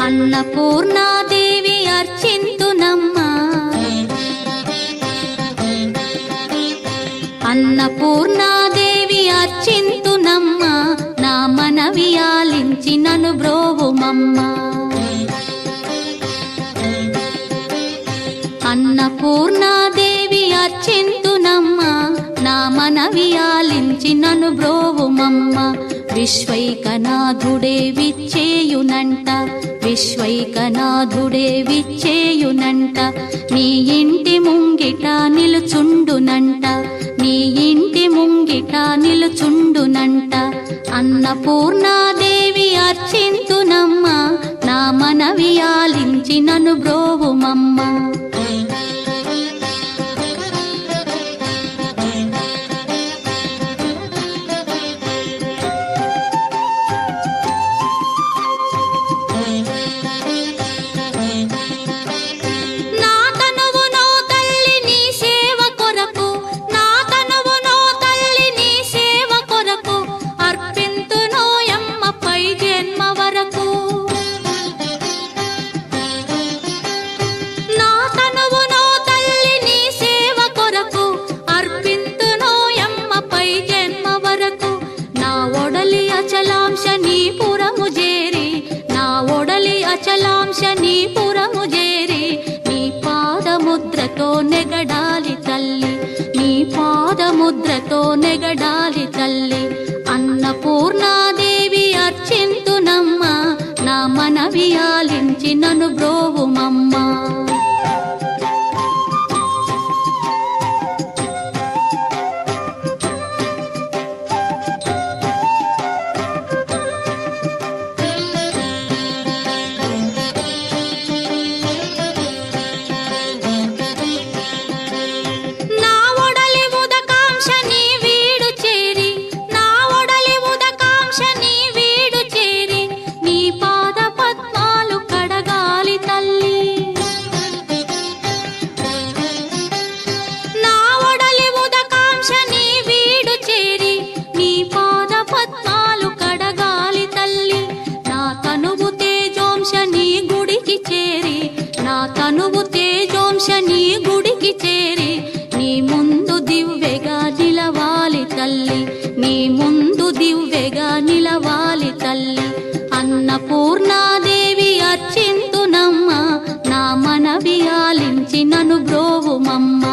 అన్నపూర్ణాదేవి అర్చింతునమ్మా, అన్నపూర్ణాదేవి అర్చింతునమ్మా, నా మనవి ఆలించి నన్ను బ్రోవుమమ్మా. అన్నపూర్ణాదేవి అర్చింతునమ్మా, నా మనవి ఆలించి నన్ను బ్రోవుమమ్మా. విశ్వైకనాథుడే విచ్చేయునంట, విశ్వైకనాథుడే విచ్చేయునంట, నీ ఇంటి ముంగిట నిలుచుండునంట, నీ ఇంటి ముంగిట నిలుచుండునంట. అన్నపూర్ణాదేవి అర్చింతునమ్మా, నా మనవి ఆలించి నన్ను బ్రోవుమమ్మా. అచలాంశ నీ పురము చేరి, నీ పాదముద్రతో నెగడాలి తల్లి, నీ పాదముద్రతో నెగడాలి తల్లి. అన్నపూర్ణాదేవి అర్చింతునమ్మా, నా మనవి ఆలించి నన్ను బ్రోవుమమ్మా. తనువు తేజోంశ నీ గుడికి చేరి, నీ ముందు దివ్వెగా నిలవాలి తల్లి, నీ ముందు దివ్వెగా నిలవాలి తల్లి. అన్నపూర్ణాదేవి అర్చింతునమ్మా, నా మనవి ఆలించి నన్ను బ్రోవుమమ్మా.